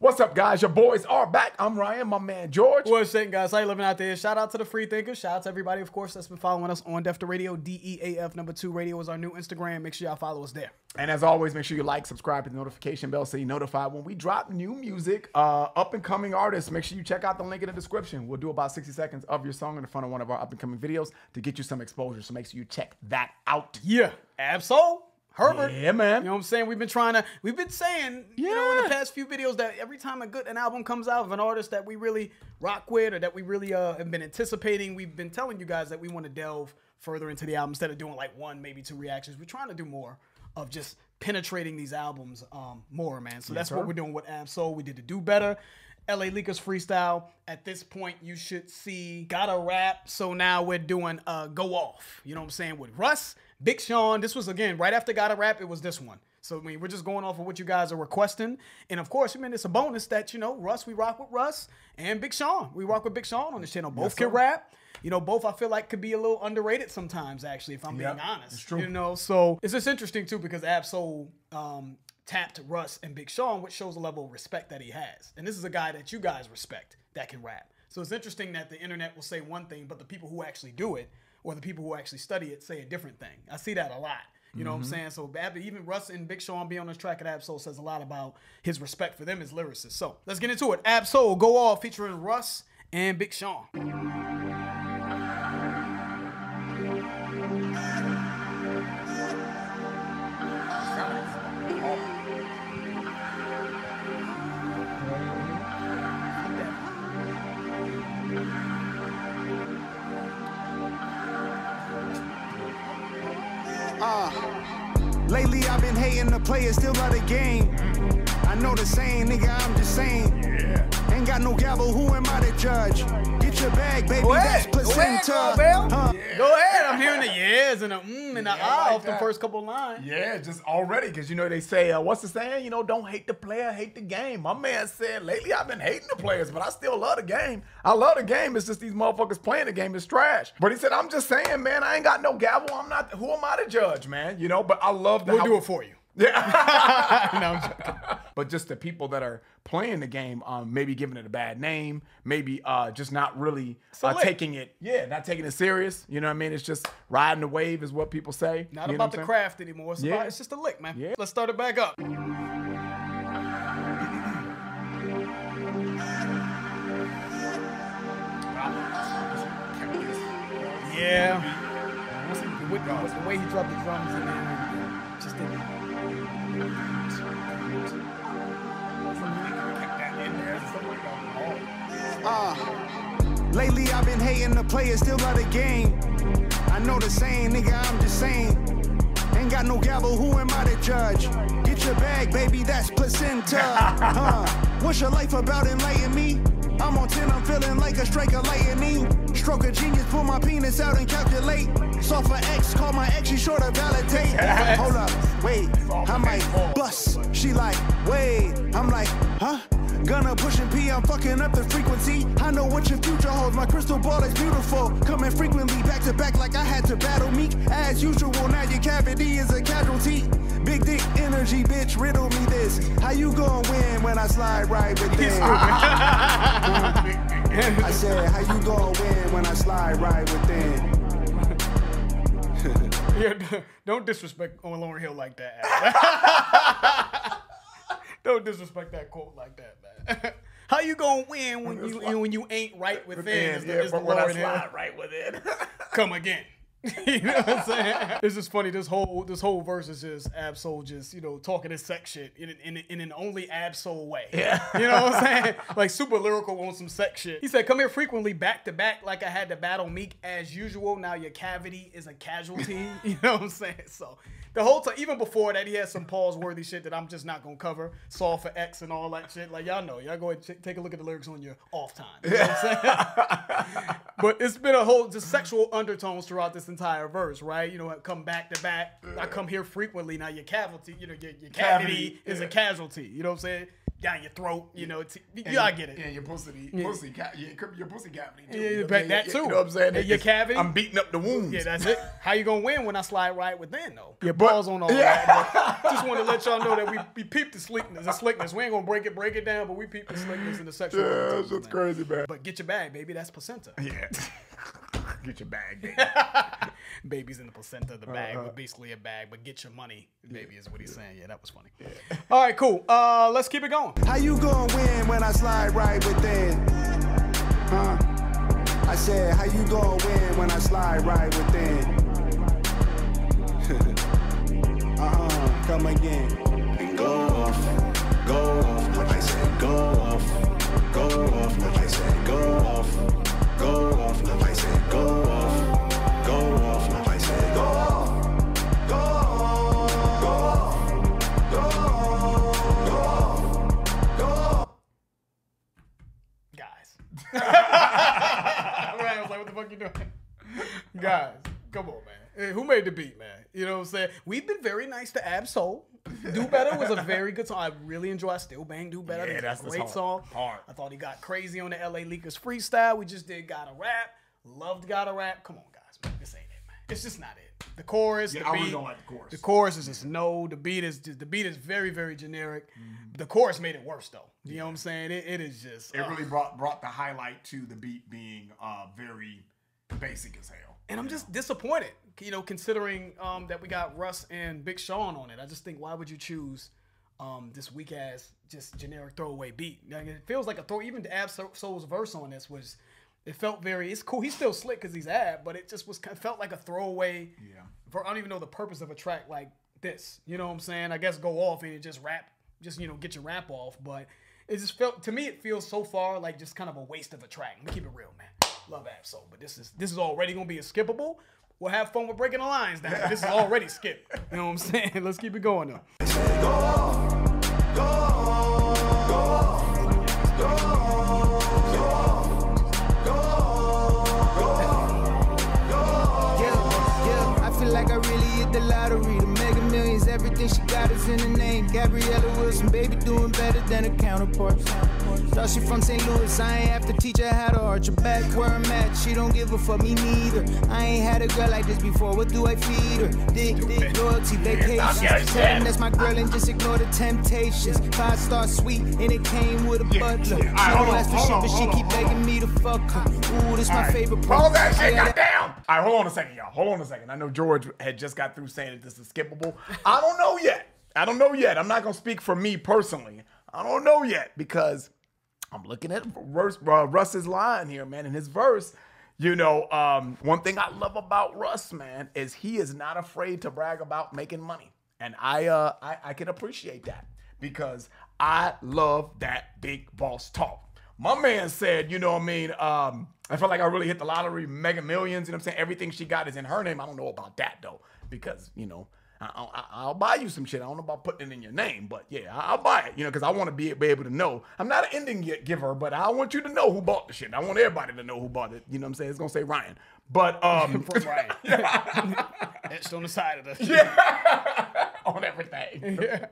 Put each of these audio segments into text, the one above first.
What's up, guys? Your boys are back. I'm Ryan, my man George. What's up, guys? How you living out there? Shout out to the free thinkers. Shout out to everybody, of course, that's been following us on Def to Radio. DEAF #2 Radio is our new Instagram. Make sure y'all follow us there. And as always, make sure you like, subscribe to the notification bell so you're notified when we drop new music. Up and coming artists, make sure you check out the link in the description. We'll do about 60 seconds of your song in the front of one of our up and coming videos to get you some exposure. So make sure you check that out. Yeah, Absol. Herbert. Yeah, man. You know what I'm saying? We've been saying, you know, in the past few videos that every time an album comes out of an artist that we really rock with or that we really have been anticipating, we've been telling you guys that we want to delve further into the album instead of doing like one, maybe two reactions. We're trying to do more of just penetrating these albums more, man. So that's what we're doing with Absol. We did the Do Better. LA Leakers freestyle. At this point, you should see Gotta Rap. So now we're doing Go Off. You know what I'm saying? With Russ, Big Sean. This was, again, right after Gotta Rap, it was this one. So, I mean, we're just going off of what you guys are requesting. And, of course, I mean, it's a bonus that, you know, Russ, we rock with Russ, and Big Sean. We rock with Big Sean on this channel. Both can rap. You know, both I feel like could be a little underrated sometimes, actually, if I'm being honest. It's true. You know, so it's just interesting, too, because Absol tapped Russ and Big Sean, which shows a level of respect that he has. And this is a guy that you guys respect that can rap. So it's interesting that the internet will say one thing, but the people who actually do it or the people who actually study it say a different thing. I see that a lot. You know what I'm saying? So even Russ and Big Sean being on this track at Absol says a lot about his respect for them as lyricists. So let's get into it. Absol, Go Off, featuring Russ and Big Sean. Lately I've been hating the players, still love the game. I know the saying, nigga, I'm just saying. Ain't got no gavel, who am I to judge? Get your bag, baby, that's placenta. Go ahead, I'm hearing the yes and the and the off the first couple lines. Yeah, just already, because, you know, they say, what's the saying? You know, don't hate the player, hate the game. My man said, lately I've been hating the players, but I still love the game. I love the game. It's just these motherfuckers playing the game is trash. But he said, I'm just saying, man, I ain't got no gavel. I'm not, who am I to judge, man? You know, but I love that. We'll do it for you. Yeah. No, I'm joking. But just the people that are playing the game, maybe giving it a bad name, maybe just not really taking it, not taking it serious. You know what I mean? It's just riding the wave is what people say. Not about the craft anymore. It's, it's just a lick, man. Yeah. Let's start it back up. Yeah. The way he dropped the drums in there, just didn't. Lately I've been hating the players, still love the game. I know the saying, nigga, I'm just saying. Ain't got no gavel, who am I to judge? Get your bag, baby, that's placenta. What's your life about, enlighten me? I'm on 10, I'm feeling like a strike of lightning. Stroke of genius, pull my penis out and calculate. Soft for X, call my ex, she sure to validate. Hold up, wait, I might bust. She like, wait, I'm like, huh? Gunna pushing P, I'm fucking up the frequency. I know what your future holds, my crystal ball is beautiful. Coming frequently, back to back like I had to battle Meek. As usual, now your cavity is a casualty. Big dick energy, bitch, riddle me this. How you gonna win when I slide right within? I said, how you gonna win when I slide right within? Yeah, don't disrespect on Lauryn Hill like that. Don't disrespect that quote like that, man. How you gonna win when you ain't right within? When I slide right within. Come again. You know what I'm saying? It's just funny. This whole verse is just Absol just, you know, talking his sex shit in an only Absol way. Yeah. You know what I'm saying? Like super lyrical on some sex shit. He said, come here frequently back to back like I had to battle Meek as usual. Now your cavity is a casualty. You know what I'm saying? So the whole time, even before that, he had some pause-worthy shit that I'm just not gonna cover. Soft for X and all that shit. Like y'all know, y'all go ahead and take a look at the lyrics on your off time. You know what I'm saying? But it's been a whole just sexual undertones throughout this entire verse, right? You know, come back to back. I come here frequently. Now your cavity, you know, your cavity is a casualty. You know what I'm saying? down your throat. You know, I get it. Yeah, your pussy cavity too. Yeah, that too. You know what I'm saying? Your cavity. I'm beating up the wounds. Yeah, that's it. How you gonna win when I slide right within though? Your balls on all that. But just want to let y'all know that we peep the slickness. We ain't gonna break it down, but we peep the slickness in the sexual. Yeah, that's just crazy, man. But get your bag, baby. That's placenta. Yeah. Get your bag, baby. Baby's in the placenta of the bag, but basically a bag. But get your money, baby, is what he's saying. Yeah, that was funny. Yeah. All right, cool. Let's keep it going. How you gonna win when I slide right within? Huh? I said, how you gonna win when I slide right within? Come again. And go off. I said, go off. I said, go off. I said, go off. I said, go off. Guys. Right, I was like, what the fuck you doing? Guys, come on, man. Hey, who made the beat, man? You know what I'm saying? We've been very nice to Ab Soul. Do Better was a very good song. I really enjoy I Still Bang Do Better. Yeah, that's a great song. Hard. I thought he got crazy on the LA Leakers freestyle. We just did Gotta Rap. Loved Gotta Rap. Come on, guys, man. This ain't it, man. It's just not it. The chorus, the beat. I really don't like the chorus. The chorus is just no. The beat is very, very generic. The chorus made it worse though. You know what I'm saying? It is just. It really brought the highlight to the beat being very basic as hell. And I'm just disappointed, you know, considering that we got Russ and Big Sean on it. I just think, why would you choose this weak ass, just generic throwaway beat? Like, it feels like a throw. Even the Ab Soul's verse on this was, it felt very. It's cool. He's still slick because he's Ab, but it just felt like a throwaway. Yeah. I don't even know the purpose of a track like this. You know what I'm saying? I guess go off and just rap, just get your rap off. But it just felt to me. It feels so far like just kind of a waste of a track. Let me keep it real, man. Love Ab Soul, but this is already gonna be a skippable. We'll have fun with breaking the lines down. This is already skipped. You know what I'm saying? Let's keep it going though. Go off. Go off. Go off. Go off. Go off. Yeah, I feel like I really hit the lottery. The Mega Millions, everything she got is in the name. Gabriella Wilson, baby, doing better than her counterparts. Thought she from St. Louis, I ain't have to teach her how to arch her back where I'm at. She don't give a fuck, me neither. I ain't had a girl like this before, what do I feed her? Dick, loyalty, vacations. Tell them that's my girl and just ignore the temptations. 5-star suite and it came with a butler. She don't ask for shit, but she keep begging me to fuck her. Ooh, this my favorite part. Hold that shit, goddamn! All right, hold on a second, y'all. Hold on a second. I know George had just got through saying that this is skippable. I don't know yet. I'm not gonna speak for me personally. I don't know yet because I'm looking at Russ's line here, man, in his verse. You know, one thing I love about Russ, man, is he is not afraid to brag about making money. And I can appreciate that because I love that big boss talk. My man said, you know what I mean, I felt like I really hit the lottery, Mega Millions, you know what I'm saying? Everything she got is in her name. I don't know about that, though, because, you know, I'll buy you some shit. I don't know about putting it in your name, but yeah, I'll buy it, you know, because I want to be able to know. I'm not an ending giver, but I want you to know who bought the shit. I want everybody to know who bought it. You know what I'm saying? It's going to say Ryan. But, From Ryan. Etched on the side of the shit. Yeah. On everything. Yeah.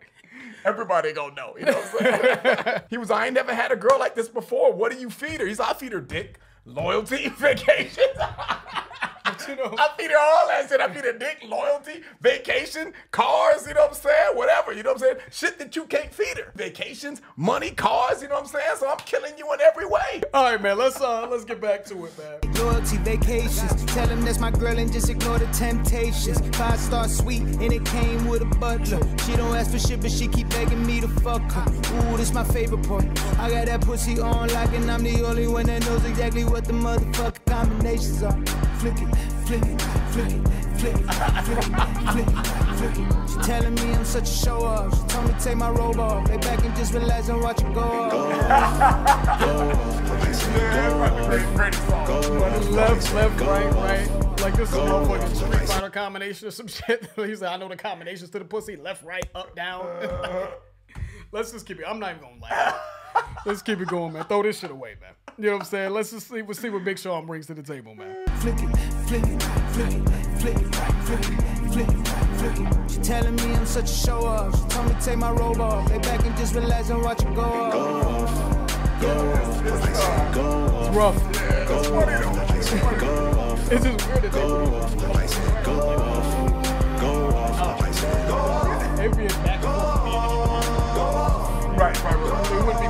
Everybody gonna know. You know what I'm saying? He was, I ain't never had a girl like this before. What do you feed her? He's, I feed her dick, loyalty, vacation. You know, I feed her all that shit. I feed her dick, loyalty, vacation, cars, you know what I'm saying? Whatever, you know what I'm saying? Shit that you can't feed her. Vacations, money, cars, you know what I'm saying? So I'm killing you in every way. All right, man, let's get back to it, man. Loyalty, vacations. Tell him that's my girl and just ignore the temptations. 5-star suite and it came with a butler. She don't ask for shit, but she keep begging me to fuck her. Ooh, this my favorite part. I got that pussy on lock and I'm the only one that knows exactly what the motherfucking combinations are. Flick it, flick it, flick it, flick it, flick it, flick it, flick it. She telling me I'm such a show off. She told me to take my robe off. Lay back and just relax and watch it go off. Left, right. Like this is a motherfucking Street Fighter combination or some shit. He's like, I know the combinations to the pussy. Left, right, up, down. Let's just keep it. I'm not even gonna laugh. Let's keep it going, man. Throw this shit away, man. You know what I'm saying? Let's just see what Big Sean brings to the table, man. Flick it, flick it, flick it, flick it, flick it, flick it, flick it. She telling me I'm such a show off. She told me to take my robe off. Lay back and just relax and watch it go off. Go off. It's rough. It's just weird that they'd be back and forth. Right. It wouldn't be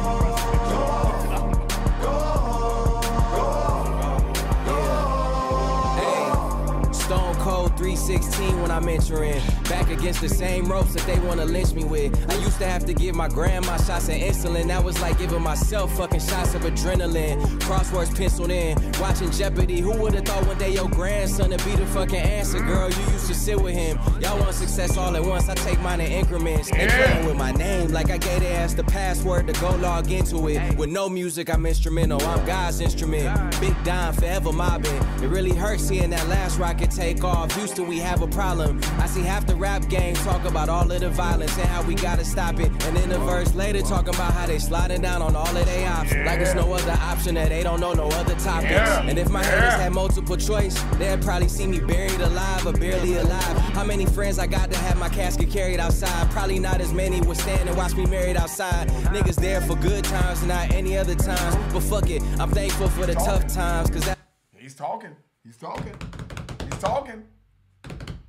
Stone Cold 316 when I'm entering. Back against the same ropes that they wanna lynch me with. I used to have to give my grandma shots of insulin. That was like giving myself fucking shots of adrenaline. Crosswords penciled in, watching Jeopardy. Who would've thought one day your grandson would be the fucking answer, girl? You used to sit with him. Y'all want success all at once. I take mine in increments. They playing with my name like I gave their ass the password to go log into it. With no music, I'm instrumental. I'm God's instrument. Big Don forever mobbing. It really hurts seeing that last rocket take off. Houston, we have a problem. I see half the rap game talk about all of the violence and how we gotta stop it. And then a verse later talking about how they sliding down on all of their options. Like it's no other option that they don't know no other topics. And if my haters had multiple choice, they'd probably see me buried alive or barely alive. How many friends I got to have my casket carried outside? Probably not as many would stand and watch me married outside. Niggas there for good times and not any other times. But fuck it, I'm thankful for the tough times. Cause that He's talking.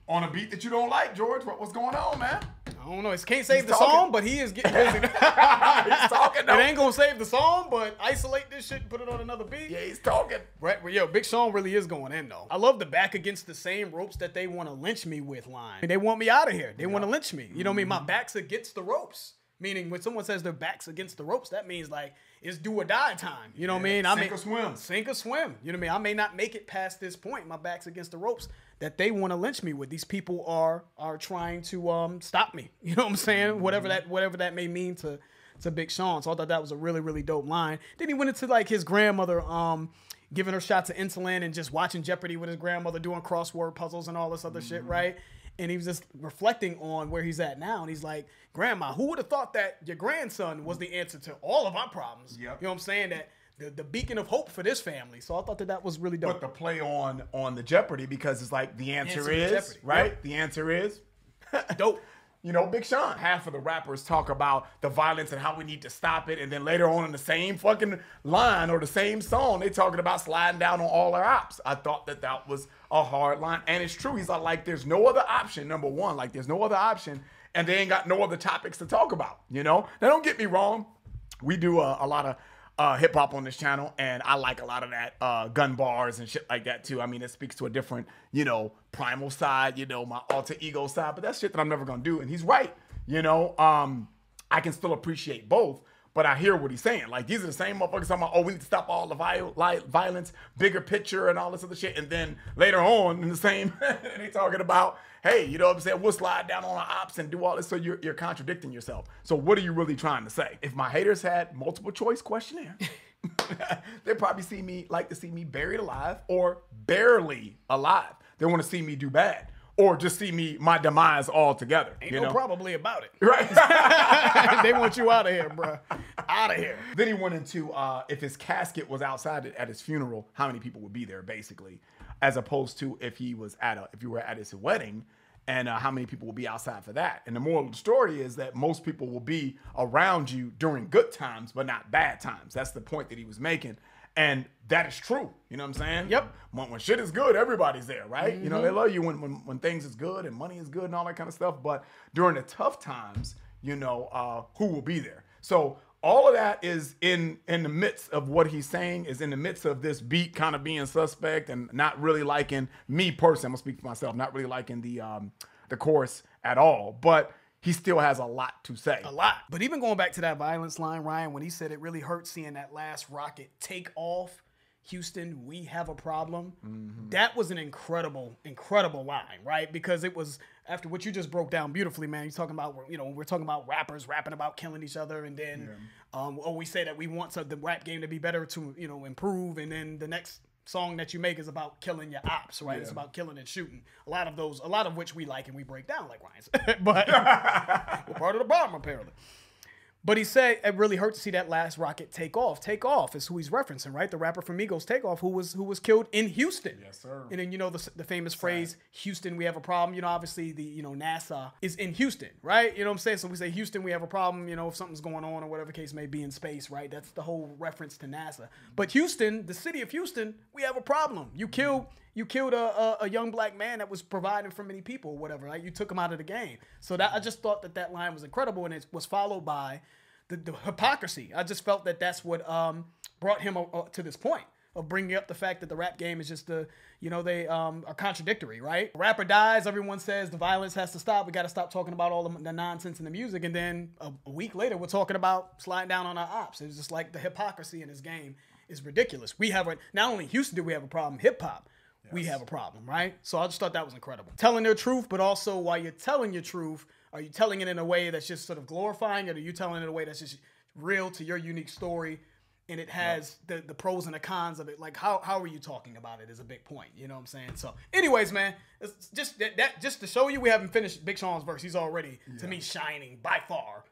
On a beat that you don't like, George. What's going on, man? I don't know. It can't save the song, but he is getting busy. He's talking, though. It ain't gonna save the song, but isolate this shit and put it on another beat. Yeah, he's talking. Right, yo, Big Sean really is going in, though. I love the back against the same ropes that they want to lynch me with line. They want me out of here. They want to lynch me. You know what I mean? My back's against the ropes. Meaning when someone says their back's against the ropes, that means like it's do or die time. You know what I mean? Sink or swim. Sink or swim. You know what I mean? I may not make it past this point. My back's against the ropes that they want to lynch me with. These people are trying to stop me. You know what I'm saying? Whatever that may mean to Big Sean. So I thought that was a really, really dope line. Then he went into like his grandmother giving her shots of insulin and just watching Jeopardy with his grandmother doing crossword puzzles and all this other shit, right? And he was just reflecting on where he's at now. And he's like, Grandma, who would have thought that your grandson was the answer to all of our problems? Yep. You know what I'm saying? That the beacon of hope for this family. So I thought that was really dope. But the play on the Jeopardy, because it's like the answer is, Jeopardy, right? Yep. The answer is dope. You know, Big Sean. Half of the rappers talk about the violence and how we need to stop it. And then later on in the same fucking line or the same song, they talking about sliding down on all our ops. I thought that was a hard line. And it's true. He's like, there's no other option, number one. Like, there's no other option. And they ain't got no other topics to talk about, you know? Now, don't get me wrong. We do a lot of hip hop on this channel, and I like a lot of that gun bars and shit like that too. I mean, it speaks to a different, you know, primal side, you know, my alter ego side, but that's shit that I'm never gonna do. And he's right, you know. I can still appreciate both, but I hear what he's saying. Like, these are the same motherfuckers talking about, oh, we need to stop all the violence, bigger picture, and all this other shit. And then later on in the same, they talking about, hey, you know what I'm saying? We'll slide down on our ops and do all this. So you're contradicting yourself. So what are you really trying to say? If my haters had multiple choice questionnaire, they'd probably like to see me buried alive or barely alive. They want to see me do bad. Or just see my demise altogether. Ain't no probably about it. Right. They want you out of here, bro. Out of here. Then he went into if his casket was outside at his funeral, how many people would be there, basically, as opposed to if you were at his wedding, and how many people will be outside for that. And the moral of the story is that most people will be around you during good times, but not bad times. That's the point that he was making. And that is true. You know what I'm saying? Yep. When shit is good, everybody's there, right? You know, they love you when things is good and money is good and all that kind of stuff. But during the tough times, you know, who will be there? So all of that is in the midst of what he's saying, is in the midst of this beat kind of being suspect and not really liking me personally. I'm gonna speak for myself, not really liking the chorus at all. But he still has a lot to say. A lot. But even going back to that violence line, Ryan, when he said it really hurt seeing that last rocket take off, Houston, we have a problem. That was an incredible, incredible line, right? Because it was, after what you just broke down beautifully, man, you're talking about, you know, we're talking about rappers rapping about killing each other, and then, we say that we want the rap game to be better to, you know, improve, and then the next song that you make is about killing your ops, right? It's about killing and shooting. A lot of which we like and we break down, like Ryan said. But we're part of the problem, apparently. But he said it really hurt to see that last rocket take off. Take off is who he's referencing, right? The rapper from Migos, Takeoff, who was killed in Houston. Yes, sir. And then, you know, the famous phrase, Houston, we have a problem. You know, obviously NASA is in Houston, right? You know what I'm saying? So we say Houston, we have a problem, you know, if something's going on or whatever case may be in space, right? That's the whole reference to NASA. But Houston, the city of Houston, we have a problem. You killed a young black man that was providing for many people, whatever, right? You took him out of the game. So that I just thought that line was incredible, and it was followed by the hypocrisy. I just felt that that's what brought him to this point of bringing up the fact that the rap game is just they are contradictory, right? A rapper dies, everyone says the violence has to stop. We got to stop talking about all the nonsense in the music, and then a week later we're talking about sliding down on our ops. It's just like the hypocrisy in this game is ridiculous. We have not only Houston do we have a problem, hip hop. Yes. We have a problem, right? So I just thought that was incredible. Telling their truth, but also while you're telling your truth, are you telling it in a way that's just sort of glorifying it, or are you telling it in a way that's just real to your unique story, and it has the pros and the cons of it? Like, how are you talking about it is a big point. You know what I'm saying? So anyways, man, it's just that just to show you we haven't finished Big Sean's verse. He's already, to me, shining by far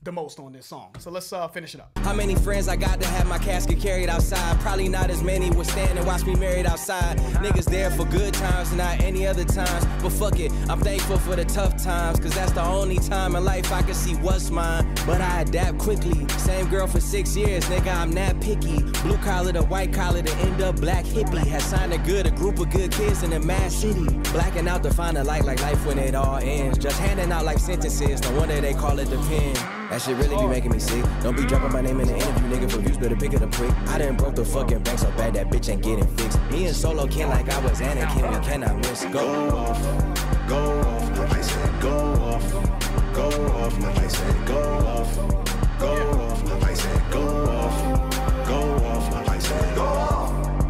the most on this song. So let's finish it up. How many friends I got to have my casket carried outside? Probably not as many would stand and watch me married outside. Niggas there for good times and not any other times. But fuck it, I'm thankful for the tough times, cause that's the only time in life I can see what's mine. But I adapt quickly. Same girl for 6 years, nigga, I'm not picky. Blue collar to white collar to end up black hippie. Had signed a group of good kids in a mad city. Blacking out to find a light like life when it all ends. Just handing out like sentences, no wonder they call it the pen. That shit really be making me sick. Don't be dropping my name in the interview, nigga, for views, better pick it up quick. I done broke the fucking bank so bad that bitch ain't getting fixed. Me and Solo Ken like I was Anakin, we cannot miss. Go off, I said go off, I said go off, I said go off, I said go off.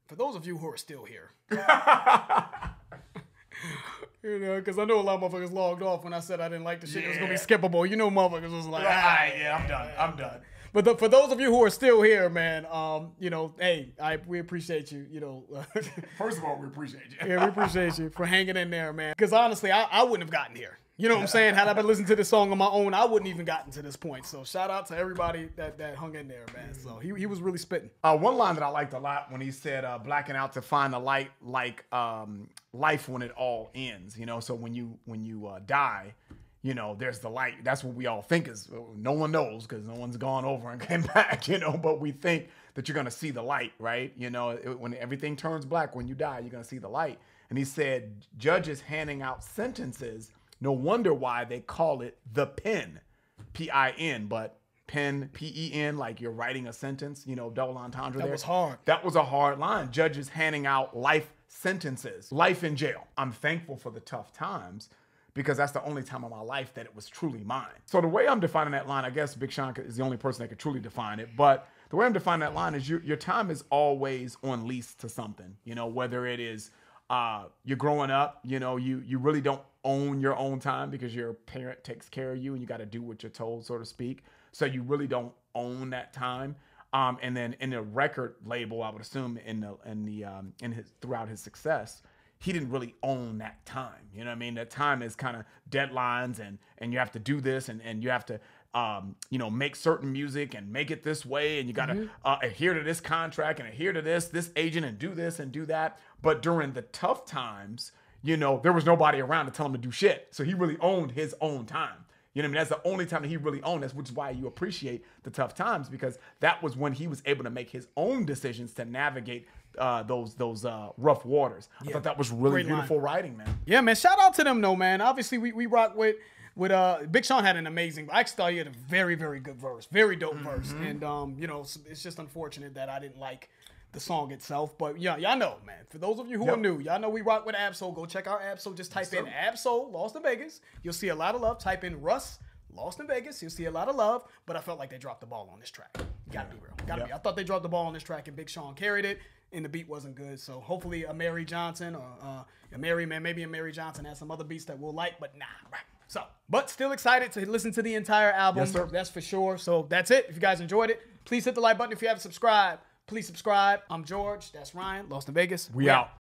For those of you who are still here, you know, because I know a lot of motherfuckers logged off when I said I didn't like the shit. It was gonna be skippable. You know, motherfuckers was like, I'm done. But for those of you who are still here, man, you know, hey, we appreciate you. You know, first of all, we appreciate you. Yeah, we appreciate you for hanging in there, man. Because honestly, I wouldn't have gotten here. You know what I'm saying? Had I been listening to this song on my own, I wouldn't even gotten to this point. So shout out to everybody that hung in there, man. So he was really spitting. One line that I liked a lot when he said, blacking out to find the light, like life when it all ends. You know, so when you die, you know, there's the light. That's what we all think is. No one knows because no one's gone over and came back, you know, but we think that you're going to see the light, right? You know, when everything turns black, when you die, you're going to see the light. And he said, judges handing out sentences, no wonder why they call it the pen, P-I-N, but pen, P-E-N, like you're writing a sentence, you know, double entendre there. That was hard. That was a hard line. Judges handing out life sentences, life in jail. I'm thankful for the tough times because that's the only time of my life that it was truly mine. So the way I'm defining that line, I guess Big Sean is the only person that could truly define it, but the way I'm defining that line is your time is always on lease to something, you know, whether it is you're growing up, you know, you really don't own your own time because your parent takes care of you and you got to do what you're told, so to speak. So you really don't own that time. And then in the record label, I would assume throughout his success, he didn't really own that time. You know what I mean? That time is kind of deadlines and you have to do this and you have to, you know, make certain music and make it this way. And you got to adhere to this contract and adhere to this agent and do this and do that. But during the tough times, you know, there was nobody around to tell him to do shit. So he really owned his own time. You know what I mean? That's the only time that he really owned. That's which is why you appreciate the tough times, because that was when he was able to make his own decisions to navigate those rough waters. Yeah. I thought that was really beautiful writing, man. Yeah, man. Shout out to them, though, man. Obviously, we rock with Big Sean had an amazing. I actually thought he had a very, very good verse, very dope verse, and you know, it's just unfortunate that I didn't like the song itself, but yeah, y'all know, man. For those of you who are new, y'all know we rock with Absol. Go check out Absol. Just type in Absol, Lost in Vegas. You'll see a lot of love. Type in Russ, Lost in Vegas. You'll see a lot of love, but I felt like they dropped the ball on this track. You gotta be real. Gotta be. I thought they dropped the ball on this track, and Big Sean carried it, and the beat wasn't good. So hopefully a Mary Johnson or maybe a Mary Johnson has some other beats that we'll like, but nah. So, but still excited to listen to the entire album. Yes, sir. That's for sure. So that's it. If you guys enjoyed it, Please hit the like button if you haven't subscribed. Please subscribe. I'm George. That's Ryan. Lost in Vegas. We out.